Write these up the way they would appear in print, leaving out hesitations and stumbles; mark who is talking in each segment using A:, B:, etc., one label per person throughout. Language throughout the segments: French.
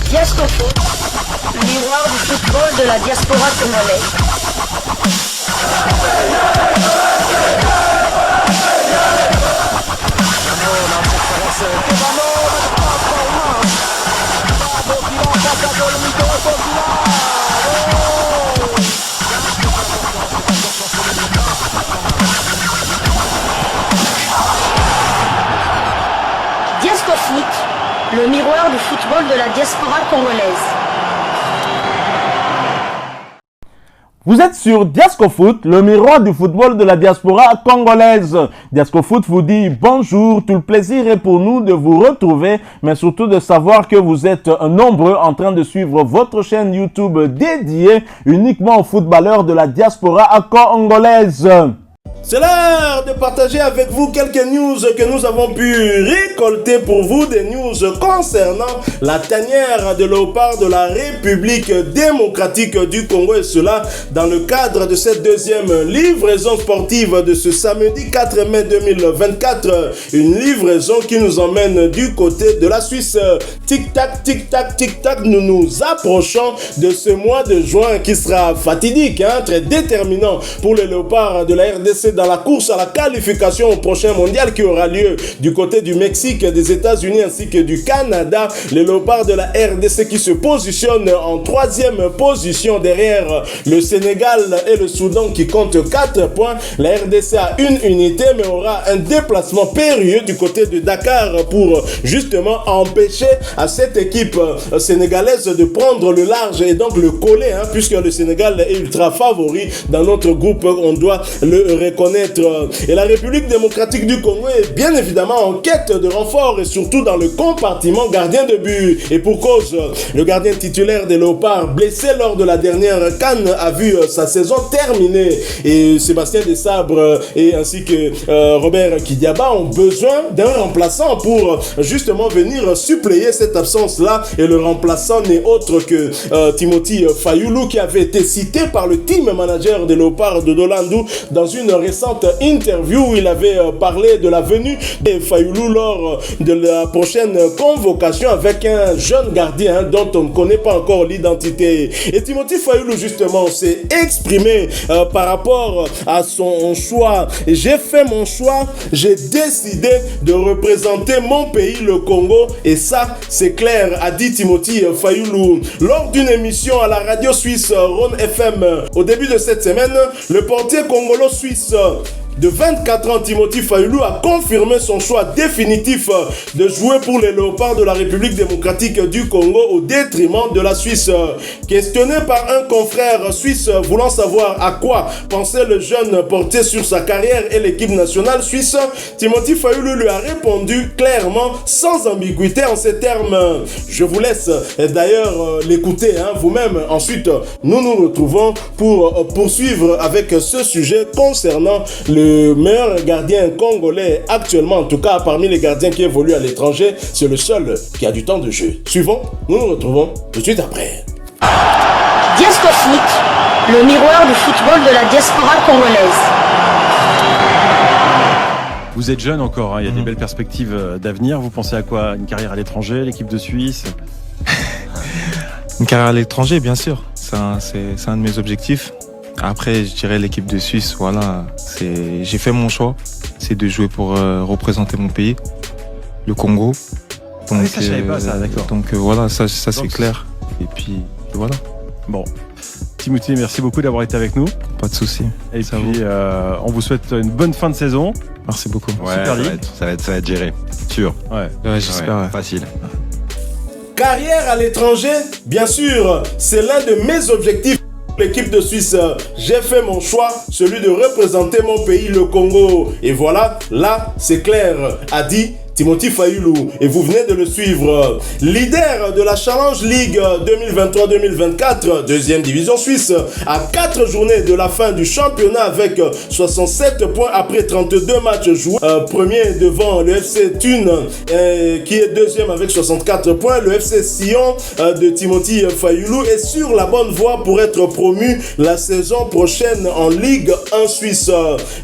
A: Diasco Foot, le miroir du football de la diaspora congolaise. Diasco Foot, le miroir du football de la diaspora congolaise.
B: Vous êtes sur Diasco Foot, le miroir du football de la diaspora congolaise. Diasco Foot vous dit bonjour, tout le plaisir est pour nous de vous retrouver, mais surtout de savoir que vous êtes nombreux en train de suivre votre chaîne YouTube dédiée uniquement aux footballeurs de la diaspora congolaise. C'est l'heure de partager avec vous quelques news que nous avons pu récolter pour vous, des news concernant la tanière de léopard de la République démocratique du Congo, et cela dans le cadre de cette deuxième livraison sportive de ce samedi 4 mai 2024, une livraison qui nous emmène du côté de la Suisse. Tic-tac, tic-tac, tic-tac, nous nous approchons de ce mois de juin qui sera fatidique, très déterminant pour les léopards de la RDC dans la course à la qualification au prochain mondial qui aura lieu du côté du Mexique, des États-Unis ainsi que du Canada. Les léopards de la RDC qui se positionnent en troisième position derrière le Sénégal et le Soudan qui comptent 4 points. La RDC a une unité mais aura un déplacement périlleux du côté de Dakar pour justement empêcher à cette équipe sénégalaise de prendre le large et donc le coller, puisque le Sénégal est ultra favori dans notre groupe, on doit le reconnaître. Et la République démocratique du Congo est bien évidemment en quête de renfort et surtout dans le compartiment gardien de but. Et pour cause, le gardien titulaire des Léopards, blessé lors de la dernière CAN, a vu sa saison terminée. Et Sébastien Desabre et ainsi que Robert Kidiaba ont besoin d'un remplaçant pour justement venir suppléer cette absence-là. Et le remplaçant n'est autre que Timothy Fayulu, qui avait été cité par le team manager des Léopards de Dolandou dans une récente interview où il avait parlé de la venue de Fayulu lors de la prochaine convocation avec un jeune gardien dont on ne connaît pas encore l'identité. Et Timothy Fayulu justement s'est exprimé par rapport à son choix. J'ai fait mon choix, j'ai décidé de représenter mon pays, le Congo, et ça c'est clair, a dit Timothy Fayulu lors d'une émission à la radio suisse Rhône FM. Au début de cette semaine, le portier congolo-suisse de 24 ans, Timothy Fayulu a confirmé son choix définitif de jouer pour les Léopards de la République démocratique du Congo au détriment de la Suisse. Questionné par un confrère suisse voulant savoir à quoi pensait le jeune portier sur sa carrière et l'équipe nationale suisse, Timothy Fayulu lui a répondu clairement, sans ambiguïté, en ces termes. Je vous laisse d'ailleurs l'écouter vous-même. Ensuite, nous nous retrouvons pour poursuivre avec ce sujet concernant le meilleur gardien congolais actuellement, en tout cas parmi les gardiens qui évoluent à l'étranger. C'est le seul qui a du temps de jeu. Suivons, nous nous retrouvons tout de suite après.
A: Diasco Foot, le miroir du football de la diaspora congolaise.
C: Vous êtes jeune encore, il y a des belles perspectives d'avenir. Vous pensez à quoi? Une carrière à l'étranger, l'équipe de Suisse?
D: Une carrière à l'étranger, bien sûr. C'est un de mes objectifs. Après, je dirais l'équipe de Suisse, voilà. J'ai fait mon choix. C'est de jouer pour représenter mon pays, le Congo. Donc,
C: oui, ça, je savais pas ça, d'accord.
D: Donc voilà, ça c'est clair. Et puis, voilà.
C: Bon. Timothy, merci beaucoup d'avoir été avec nous.
D: Pas de souci.
C: Et ça puis, on vous souhaite une bonne fin de saison.
D: Merci beaucoup.
E: Ouais, ça va être géré. Sûr.
C: Ouais,
D: j'espère. Ouais.
E: Facile.
B: Carrière à l'étranger, bien sûr, c'est l'un de mes objectifs. L'équipe de Suisse, j'ai fait mon choix, celui de représenter mon pays, le Congo. Et voilà, là, c'est clair, a dit Timothy Fayulu, et vous venez de le suivre. Leader de la Challenge League 2023-2024, deuxième division suisse, à 4 journées de la fin du championnat avec 67 points après 32 matchs joués. Premier devant le FC Thun, qui est deuxième avec 64 points. Le FC Sion de Timothy Fayulu est sur la bonne voie pour être promu la saison prochaine en Ligue 1 Suisse.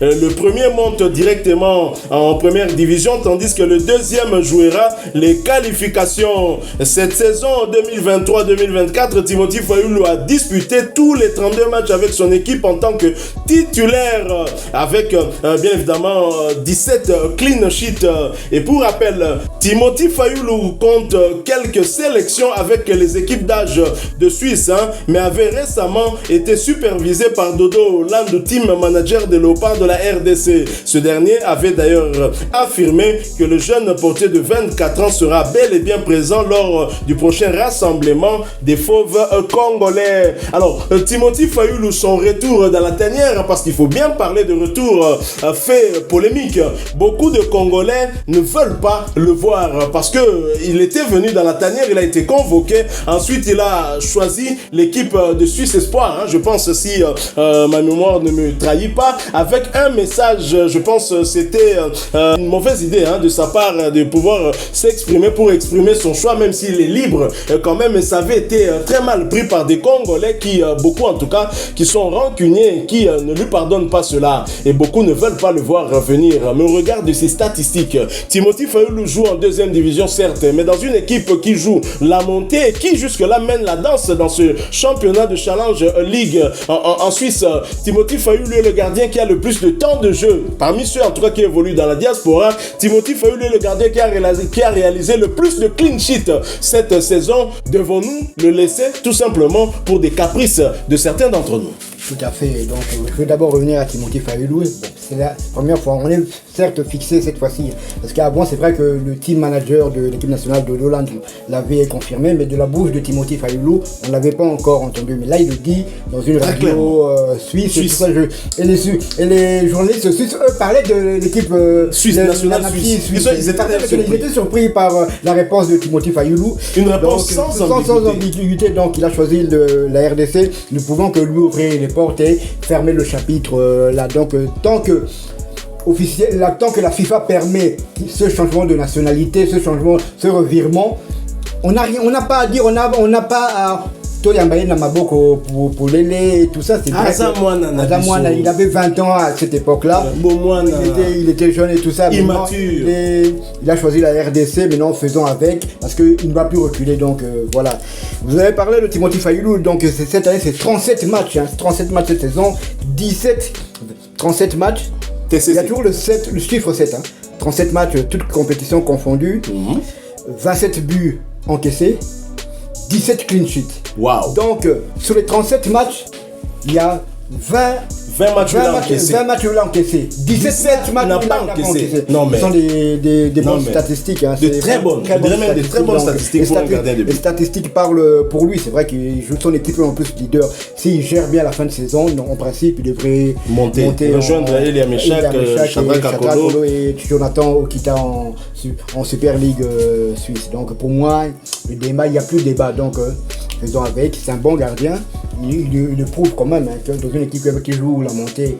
B: Le premier monte directement en première division, tandis que le
F: deuxième jouera les qualifications. Cette saison 2023-2024, Timothy Fayulu a disputé tous les 32 matchs avec son équipe en tant que titulaire, avec bien évidemment 17 clean sheets. Et pour rappel, Timothy Fayulu compte quelques sélections avec les équipes d'âge de Suisse, mais avait récemment été supervisé par Dodo Land, team manager des Léopards de la RDC. Ce dernier avait d'ailleurs affirmé que le jeune portier de 24 ans sera bel et bien présent lors du prochain rassemblement des Fauves congolais. Alors, Timothy Fayulu, son retour dans la tanière, parce qu'il faut bien parler de retour, fait polémique. Beaucoup de Congolais ne veulent pas le voir parce que il était venu dans la tanière, il a été convoqué. Ensuite, il a choisi l'équipe de Suisse Espoir. Je pense, si ma mémoire ne me trahit pas, avec un message, je pense c'était une mauvaise idée de sa part de pouvoir s'exprimer pour exprimer son choix, même s'il est libre quand même. Ça avait été très mal pris par des Congolais qui, beaucoup en tout cas, qui sont rancuniers, qui ne lui pardonnent pas cela. Et beaucoup ne veulent pas le voir revenir. Mais au regard de ses statistiques, Timothy Fayulu joue en deuxième division, certes, mais dans une équipe qui joue la montée et qui jusque-là mène la danse dans ce championnat de Challenge League en Suisse. Timothy Fayulu est le gardien qui a le plus de temps de jeu. Parmi ceux en tout cas qui évoluent dans la diaspora, Timothy Fayulu est le gardien qui a réalisé le plus de clean sheet cette saison. Devons-nous le laisser tout simplement pour des caprices de certains d'entre nous?
G: Tout à fait. Donc, je vais d'abord revenir à Timothy Fayulu. Bon, c'est la première fois. On est certes fixé cette fois-ci. Parce qu'avant, c'est vrai que le team manager de l'équipe nationale de Hollande l'avait confirmé, mais de la bouche de Timothy Fayulu, on ne l'avait pas encore entendu. Mais là, il le dit dans une radio suisse. Et, tout ça, et les journalistes suisses, eux, parlaient de l'équipe
F: suisse, nationale suisse. Ils
G: étaient surpris par la réponse de Timothy Fayulu.
F: Une réponse sans
G: ambiguïté. Donc, il a choisi la RDC. Nous pouvons que lui ouvrir les portes et fermer le chapitre là. Donc tant que la FIFA permet ce changement de nationalité, ce revirement, on n'a pas à dire, on n'a pas à Toyambaye Namaboko pour Lélé et tout ça. C'est Azamoana, il avait 20 ans à cette époque-là. Il était jeune et tout ça.
F: Immature.
G: Il a choisi la RDC, maintenant faisons avec, parce qu'il ne va plus reculer. Donc voilà. Vous avez parlé de Timothy Fayulu, donc cette année c'est 37 matchs. 37 matchs cette saison, 37 matchs. Il y a toujours le chiffre 7. 37 matchs, toutes compétitions confondues. 27 buts encaissés. 17 clean sheets.
F: Wow.
G: Donc, sur les 37 matchs, il y a 20 matchs encaissés. 17 matchs pas encaissés.
F: Non, mais...
G: Ce sont des bonnes statistiques.
F: De très bonnes statistiques pour un gardien de but.
G: Les statistiques parlent pour lui. C'est vrai qu'il joue son équipe en plus leader. S'il gère bien la fin de saison, en principe, il devrait monter
F: rejoindre Elia Meshak, Shadrack Akolo
G: et Jonathan Okita en Super League suisse. Donc pour moi, il n'y a plus de débat. Donc faisons avec. C'est un bon gardien. Il le prouve quand même dans une équipe qui joue la montée,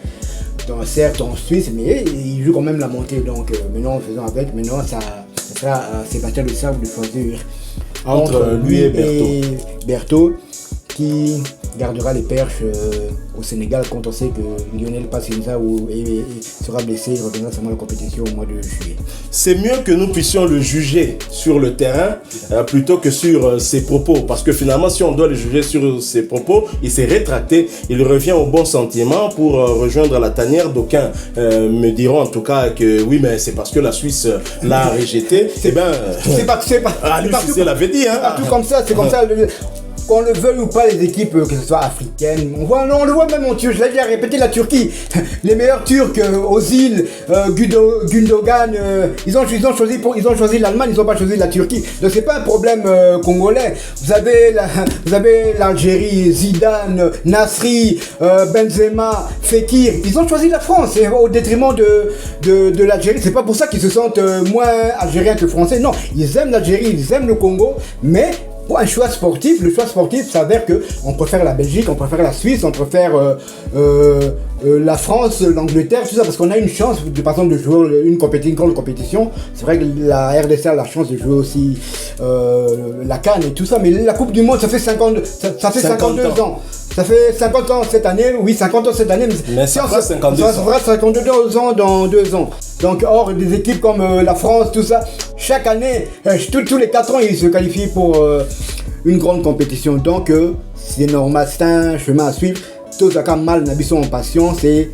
G: certes en Suisse, mais il joue quand même la montée. Donc maintenant, faisons avec. Maintenant, ça sera à Sébastien de Sable de choisir
F: entre lui et Berthaud,
G: qui gardera les perches au Sénégal quand on sait que Lionel Passinza sera blessé. Il reviendra seulement à la compétition au mois de juillet.
F: C'est mieux que nous puissions le juger sur le terrain plutôt que sur ses propos, parce que finalement si on doit le juger sur ses propos, il s'est rétracté, il revient au bon sentiment pour rejoindre la tanière. D'aucuns me diront en tout cas que oui, mais c'est parce que la Suisse l'a rejeté.
G: C'est
F: l'UFC l'avait dit.
G: Tout comme ça, c'est comme ça. Qu'on le veuille ou pas, les équipes, que ce soit africaines, on le voit même en Turquie. Je l'ai déjà répété, la Turquie, les meilleurs Turcs, Ozil, Gundogan, ils ont choisi l'Allemagne, ils n'ont pas choisi la Turquie. Donc c'est pas un problème congolais. Vous avez l'Algérie, Zidane, Nasri, Benzema, Fekir. Ils ont choisi la France au détriment de l'Algérie. C'est pas pour ça qu'ils se sentent moins algériens que français. Non, ils aiment l'Algérie, ils aiment le Congo, mais pour un choix sportif, le choix sportif s'avère qu'on préfère la Belgique, on préfère la Suisse, on préfère la France, l'Angleterre, tout ça, parce qu'on a une chance, par exemple, de jouer une grande compétition. C'est vrai que la RDC a la chance de jouer aussi la CAN et tout ça, mais la Coupe du Monde, ça fait 52 ans. Ça fait 50 ans cette année, oui 50 ans cette année,
F: mais ça fera 52 ans.
G: Ça fera 52 ans dans 2 ans. Donc hors des équipes comme la France, tout ça, chaque année, tous les 4 ans, ils se qualifient pour une grande compétition. Donc c'est normal, c'est un chemin à suivre. Tous les mal n'habissons en passion, c'est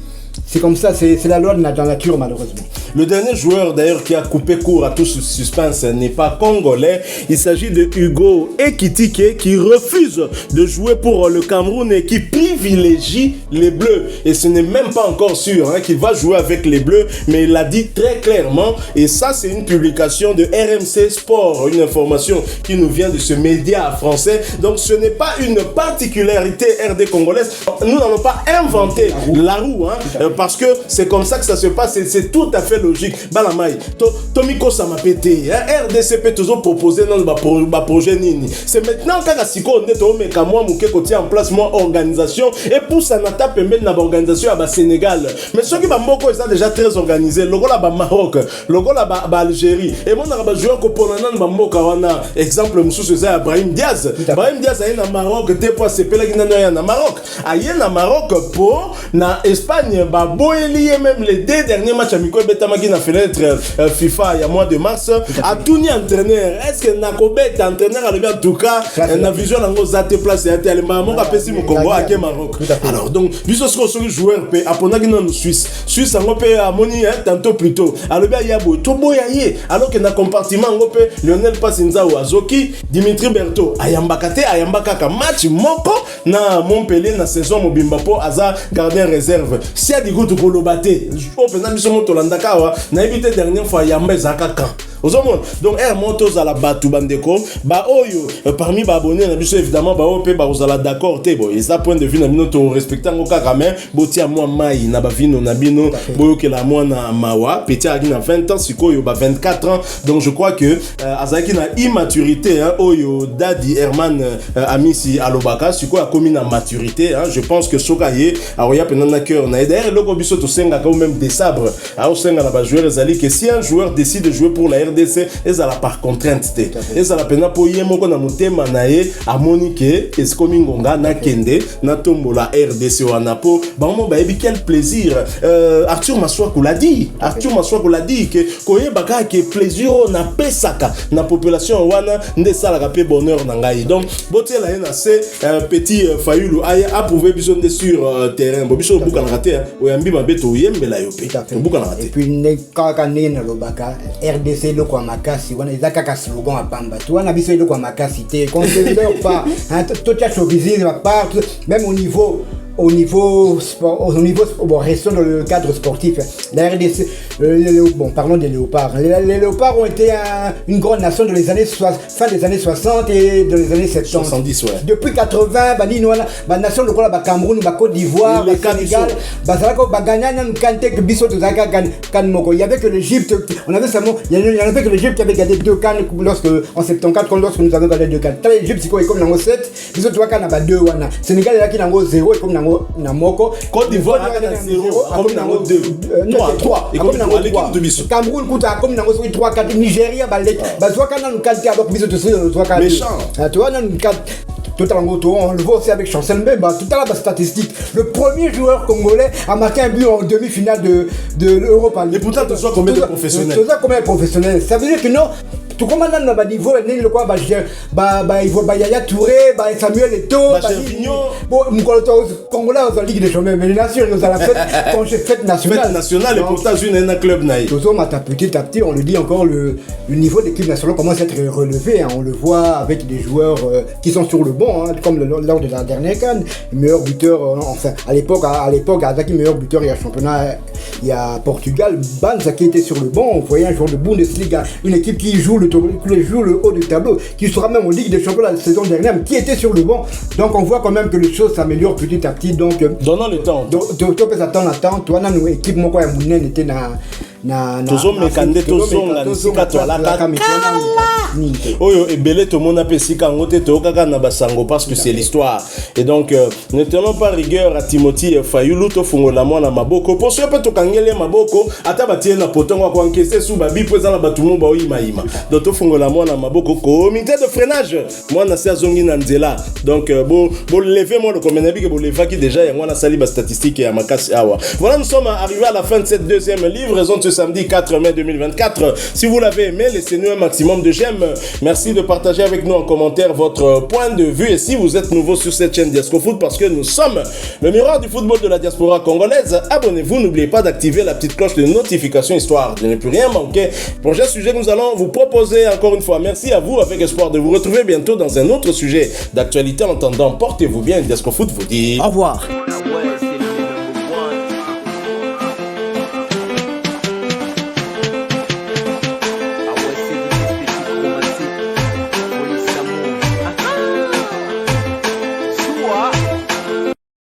G: comme ça, c'est la loi de la nature malheureusement.
F: Le dernier joueur d'ailleurs qui a coupé court à tout ce suspense n'est pas congolais. Il s'agit de Hugo Ekitike qui refuse de jouer pour le Cameroun et qui privilégie les Bleus. Et ce n'est même pas encore sûr qu'il va jouer avec les Bleus, mais il l'a dit très clairement. Et ça, c'est une publication de RMC Sport, une information qui nous vient de ce média français. Donc ce n'est pas une particularité RD congolaise. Nous n'allons pas inventer la roue, parce que c'est comme ça que ça se passe et c'est tout à fait logique. Balamai, Tomiko Samapete, RDC peut toujours proposer dans le projet Nini. C'est maintenant quand Siko Neto Meka moi Mouké Koti en place moi organisation et pour ça n'a pas permis dans l'organisation à Sénégal. Mais ceux qui va Moko ils sont déjà très organisés. Logo là bas Maroc, logo là bas Algérie. Et moi on a joueur ko ponana na Moka wana exemple monsieur c'est Ibrahim Diaz. Ibrahim Diaz est na Maroc des fois c'est pela qui na Maroc. Aïe na Maroc pour na Espagne ba boeli même les 2 derniers matchs amicaux Betamaki na fenêtre FIFA il y a mois de mars a tout ni entraîneur. Est-ce que Nakobet entraîneur a le bien en tout cas na vision nango zate place et tellement mon kapesi mo Congo à Maroc. Alors donc biso ce joueur pe aponaki na Suisse ngo pe amoni tantôt plus tôt. Alors bien yabo to boyaye alors que na compartiment ngo pe Lionel Passinza ou Azoki Dimitri Berto ayambakate ayambaka match moko na Montpellier na saison mobimba po aza gardien réserve. Si a digo to kolobate o pena biso mo tolandaka wa na évité dernière fois yamba zakaka. Donc montos à la batu bandeko ba oyo parmi ba abonnés na biso évidemment ba ope ba ozala d'accord te bon et ça point de vue na bino to respectant ngoka quand même botia moi mai na ba vino na bino boyo ke la moi na mawa petit agi na 20 ans sikoyo ba 24 ans donc je crois que azaki na immaturité oyo Dadi Herman Amisi Alobaka sikoyo a commis na maturité je pense que sokaye aroya penana cœur na d'ailleurs loko biso to senga quand même des sabres a senga na ba joueur ezali que si un joueur décide de jouer pour la RDC ezala par contrainte te ezala pena po ye moko na motema na ye amonike eskomi ngonga na kende na tombola RDC wana po bango ba ebi quel plaisir Arthur Maswaku l'a dit que koyebaka ke plaisir na pesaka na population wana nde sala pe bonheur na ngai donc botela na se petit Fayulu aya approuvé biso nde sur terrain bo biso buka na raté oyambi mabeto yembela yo pe buka na raté
G: et puis ne kaka ne na lobaka RDC le kwa makasi wana ezaka ka slogan à pamba tu wana biso le kwa makasi te considère pas tout à chauvinisme à part même au niveau sport, bon, restons dans le cadre sportif. La RDC, parlons des léopards. Les léopards ont été une grande nation dans les années fin des années 60 et dans les années
F: 70. Ouais.
G: Depuis 80, la nation de la Cameroun, la Côte d'Ivoire, le Sénégal, il y avait que l'Égypte, on avait seulement, il y en avait que l'Égypte qui avait gagné 2 cannes en 74 lorsque nous avons gagné 2 cannes. L'Égypte c'est comme dans 7, les autres 3 cannes à 2 wana. Sénégal est là qui n'a 0 et comme dans Namoko,
F: Côte d'Ivoire a 0, comme dans 2, 3, et comme dans l'équipe de Bissau.
G: Cameroun, comme dans 3, 4, Nigeria, Bazouakana nous qualité alors que Bissau de 3, 4.
F: Méchant.
G: Tu vois, on le voit aussi avec Chancel Mbemba, tout à l'heure statistique. Le premier joueur congolais a marqué un but en demi-finale de l'Europa League.
F: Et pourtant, tu sois combien de professionnels?
G: Tu sois combien de professionnels? Ça veut dire que non. Tout comme on a le niveau, il quoi, il faut Yaya Touré, Samuel Eto'o, bon, Congolais dans la Ligue des Champions, mais les nations, ils ont la fête nationale.
F: Fête nationale, et pourtant, une club naïf.
G: Petit à petit, on le dit encore, le niveau de l'équipe nationale commence à être relevé. On le voit avec des joueurs qui sont sur le banc, comme lors de la dernière CAN. Meilleur buteur, enfin, à l'époque, Azaki, meilleur buteur, il y a championnat, il y a Portugal, Banza qui était sur le banc. On voyait un joueur de Bundesliga, une équipe qui joue le haut du tableau, qui sera même en Ligue des Champions la saison dernière, qui était sur le banc. Donc on voit quand même que les choses s'améliorent petit à petit. Donc
F: donnons le temps.
G: Donc tu peux attendre. Toi, nous équipe moi quoi était
F: tozomeka nde tozonga nisika toalaka oyo ebele tomona mpe esika yango te toyokaka na basango parce que c'est l'histoire. Et donc ne tenons pas rigueur à Timothy Fayulu tofungola mwana maboko po so pe tokangele maboko ata batie na potongo kwa nkese su babi po eza na batumu ba oyimayima donc tofungola mwana maboko comité de freinage mwana se azongi na nzela donc bo lever moi le komenabi que bo levaki déjà ya mwana sali ba statistique ya makasi awa. Voilà, nous sommes arrivés à la fin de cette deuxième livraison de ce samedi 4 mai 2024. Si vous l'avez aimé, laissez-nous un maximum de j'aime. Merci de partager avec nous en commentaire votre point de vue. Et si vous êtes nouveau sur cette chaîne Diasco Foot, parce que nous sommes le miroir du football de la diaspora congolaise, abonnez-vous. N'oubliez pas d'activer la petite cloche de notification histoire de ne plus rien manquer. Prochain sujet que nous allons vous proposer encore une fois. Merci à vous, avec espoir de vous retrouver bientôt dans un autre sujet d'actualité. En attendant, portez-vous bien. Diasco Foot vous dit
G: au revoir.